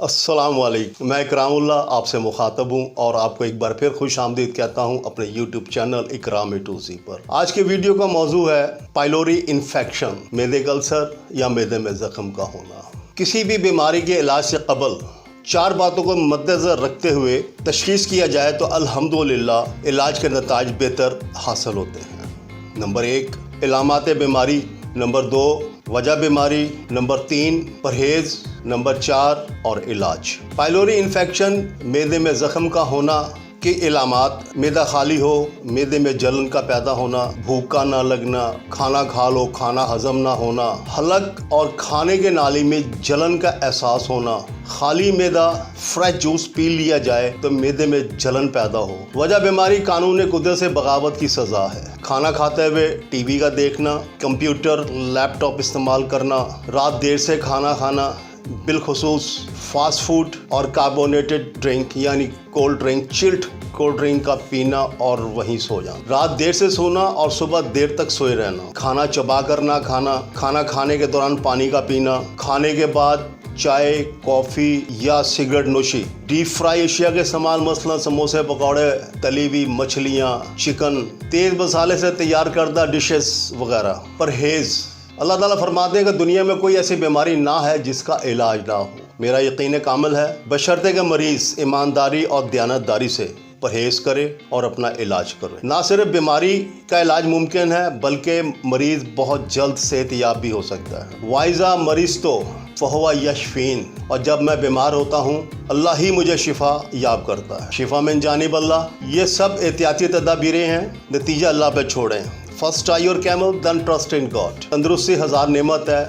अस्सलाम वालेकुम, मैं इकरामुल्लाह आपसे मुखातब हूँ और आपको एक बार फिर खुश आमदीद कहता हूँ अपने यूट्यूब चैनल इकराम A2Z पर। आज के वीडियो का मौजू है पाइलोरी इन्फेक्शन, मैदे का अल्सर या मैदे में ज़ख्म का होना। किसी भी बीमारी के इलाज से कबल 4 बातों को मद्देनज़र रखते हुए तशख़ीस किया जाए तो अल्हम्दुलिल्लाह इलाज के नताइज बेहतर हासिल होते हैं। नंबर 1, इलामात बीमारी। नंबर 2, वजह बीमारी। नंबर 3, परहेज़। नंबर 4 और इलाज। पाइलोरी इन्फेक्शन मैदे में ज़ख्म का होना के इलामात: मैदा खाली हो, मैदे में जलन का पैदा होना, भूखा ना लगना, खाना खा लो खाना हजम ना होना, हलक और खाने के नाली में जलन का एहसास होना, खाली मैदा फ्रेश जूस पी लिया जाए तो मैदे में जलन पैदा हो। वजह बीमारी कानून कुदरत से बगावत की सज़ा है। खाना खाते हुए टीवी का देखना, कंप्यूटर लैपटॉप इस्तेमाल करना, रात देर से खाना खाना, बिलखुसूस फास्ट फूड और कार्बोनेटेड ड्रिंक यानी cold drink, chilled cold drink का पीना और वहीं सो जाना, रात देर से सोना और सुबह देर तक सोए रहना, खाना चबा कर ना खाना, खाना खाने के दौरान पानी का पीना, खाने के बाद चाय, कॉफ़ी या सिगरेट नोशी, डीप फ्राई अशिया के इस्तेमाल मसलन समोसे, पकौड़े, तली हुई मछलियाँ, चिकन, तेज़ मसाले से तैयार करदा डिशेस वगैरह। परहेज़: अल्लाह ताला फरमाते हैं कि दुनिया में कोई ऐसी बीमारी ना है जिसका इलाज ना हो। मेरा यकीन कामिल है बशर्ते कि मरीज़ ईमानदारी और दयानतदारी से परहेज़ करे और अपना इलाज करे। ना सिर्फ बीमारी का इलाज मुमकिन है बल्कि मरीज़ बहुत जल्द सेहतयाब भी हो सकता है। वाइज़ा मरीज़ तो फ़हुवा यशफ़ीन, और जब मैं बीमार होता हूँ अल्लाह ही मुझे शिफा याब करता है। शिफा मिन जानिब अल्लाह। ये सब एहतियाती तदाबीरें हैं, नतीजा अल्लाह पे छोड़ें। First try your camel then trust in God. तंदुरुस्ती हज़ार नेमत है,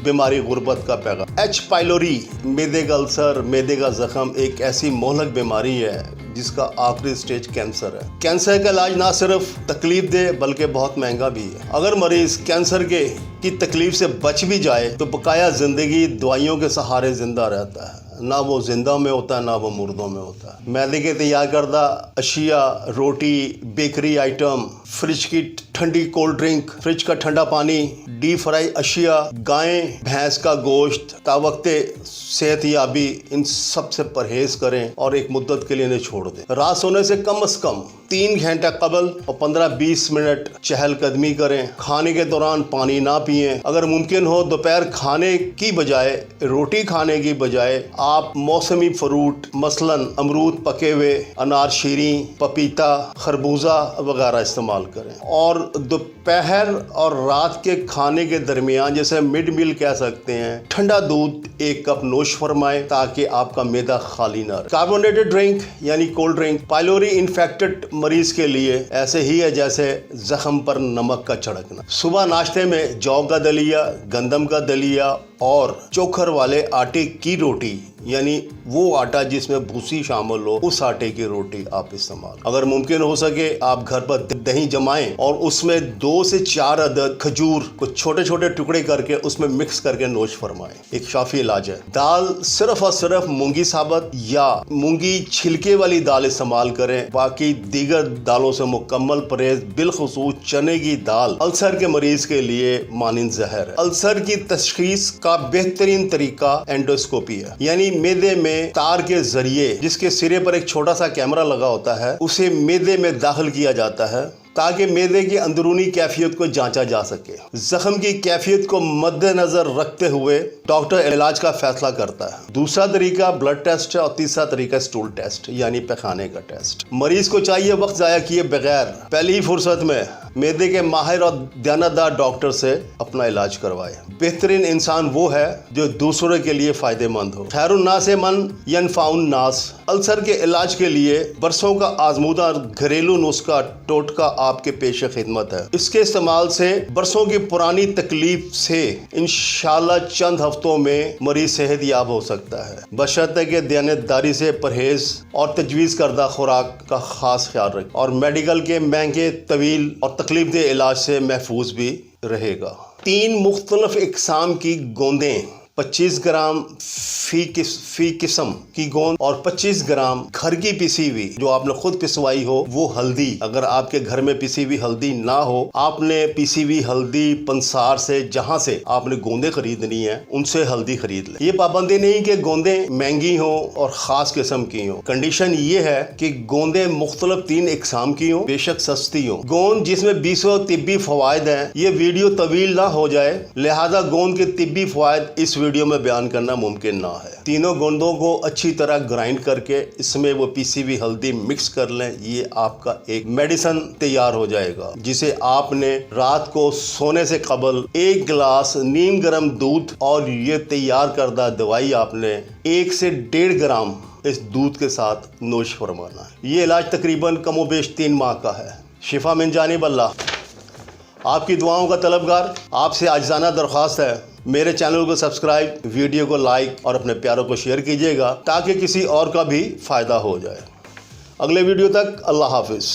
बीमारी गुर्बत का पैगाम। एच पाइलोरी मैदे का अल्सर, मैदे का ज़ख्म एक ऐसी मोहलक बीमारी है जिसका आखिरी स्टेज कैंसर है। कैंसर का इलाज ना सिर्फ तकलीफ दे बल्कि बहुत महंगा भी है। अगर मरीज़ कैंसर की तकलीफ से बच भी जाए तो बकाया ज़िंदगी दवाइयों के सहारे ज़िंदा रहता है। ना वो जिंदा में होता है ना वो मुर्दों में होता है। मैदे के तैयार करदा अशिया, रोटी, बेकरी आइटम, फ्रिज की ठंडी कोल्ड ड्रिंक, फ्रिज का ठंडा पानी, डीप फ्राई अशिया, गाय भैंस का गोश्त, तावक्ते सेहतयाबी, इन सब से परहेज़ करें और एक मुद्दत के लिए इन्हें छोड़ दें। रात सोने से कम कम 3 घंटे कबल और 15-20 मिनट चहलकदमी करें। खाने के दौरान पानी ना पिएं। अगर मुमकिन हो दोपहर खाने की बजाय, रोटी खाने की बजाय आप मौसमी फ्रूट मसलन अमरूद पके हुए, अनार शीरी, पपीता, खरबूजा वगैरह इस्तेमाल करें। और दोपहर और रात के खाने के दरमियान, जैसे मिड मील कह सकते हैं, ठंडा दूध 1 कप नोश फरमाएं ताकि आपका मैदा खाली ना रहे। कार्बोनेटेड ड्रिंक यानी कोल्ड ड्रिंक पाइलोरी इन्फेक्टेड मरीज के लिए ऐसे ही है जैसे जख्म पर नमक का छिड़कना। सुबह नाश्ते में जौ का दलिया, गंदम का दलिया और चोखर वाले आटे की रोटी, यानी वो आटा जिसमें भूसी शामिल हो, उस आटे की रोटी आप इस्तेमाल। अगर मुमकिन हो सके आप घर पर दही जमाएं और उसमें 2 से 4 अदद खजूर को छोटे छोटे टुकड़े करके उसमें मिक्स करके नोश फरमाएं। एक शाफी इलाज है। दाल सिर्फ और सिर्फ मूंगी साबत या मूंगी छिलके वाली दाल इस्तेमाल करें, बाकी दीगर दालों से मुकम्मल परहेज, बिलखुसूस चने की दाल अल्सर के मरीज के लिए मानिंद जहर है। अल्सर की तशखीस का बेहतरीन तरीका एंडोस्कोपी है, यानी मैदे में तार के जरिए, जिसके सिरे पर एक छोटा सा कैमरा लगा होता है, उसे मैदे में दाखिल किया जाता है ताकि मैदे की अंदरूनी कैफियत को जांचा जा सके। जख्म की कैफियत को मद्देनजर रखते हुए डॉक्टर इलाज का फैसला करता है। दूसरा तरीका ब्लड टेस्ट है और तीसरा तरीका स्टूल टेस्ट यानी पैखाने का टेस्ट। मरीज को चाहिए वक्त ज़ाया किए बगैर पहली ही फुर्सत में मैदे के माहिर और दयानतदार डॉक्टर से अपना इलाज करवाए। बेहतरीन इंसान वो है जो दूसरों के लिए फ़ायदेमंद हो। खैरुन्नास मन यनफाउन नास। अल्सर के इलाज के लिए बरसों का आजमूदा घरेलू नुस्खा टोटका आपके पेश खिदमत है। इसके इस्तेमाल से बरसों की पुरानी तकलीफ से इंशाल्लाह चंद हफ्तों में मरीज सेहत याब हो सकता है, बशर्ते कि दयानतदारी से परहेज और तजवीज़ करदा खुराक का खास ख्याल रखें और मेडिकल के महंगे, तवील और तकलीफ दे इलाज से महफूज भी रहेगा। 3 मुख्तलिफ इकसाम की गोंदें 25 ग्राम फी किस्म की गोंद और 25 ग्राम घर की पिसी हुई जो आपने खुद पिसवाई हो वो हल्दी। अगर आपके घर में पिसी हुई हल्दी ना हो, आपने पिसी हुई हल्दी पंसार से जहां से आपने गोंदें खरीदनी है उनसे हल्दी खरीद ले। ये पाबंदी नहीं कि गोंदें महंगी हो और खास किस्म की हो। कंडीशन ये है कि गोंदें मुख्तलिफ 3 इकसाम की हो, बेशक सस्ती हो। गोंद जिसमें 20 तिब्बी फवायद हैं, ये वीडियो तवील ना हो जाए, लिहाजा गोंद के तिब्बी फवायद इस वीडियो में बयान करना मुमकिन ना है। तीनों गोंदों को अच्छी तरह ग्राइंड करके इसमें वो पिसी हुई हल्दी मिक्स कर लें। ये आपका एक मेडिसिन तैयार हो जाएगा जिसे आपने रात को सोने से कबल 1 गिलास नीम गर्म दूध और ये तैयार करदा दवाई आपने 1 से 1.5 ग्राम इस दूध के साथ नोश फरमाना है। ये इलाज तकरीबन कमोबेश 3 माह का है। शिफा मिन जानिब अल्लाह। आपकी दुआओं का तलबगार। आपसे आजिज़ाना दरख्वास्त है, मेरे चैनल को सब्सक्राइब, वीडियो को लाइक और अपने प्यारों को शेयर कीजिएगा ताकि किसी और का भी फ़ायदा हो जाए। अगले वीडियो तक अल्लाह हाफिज़।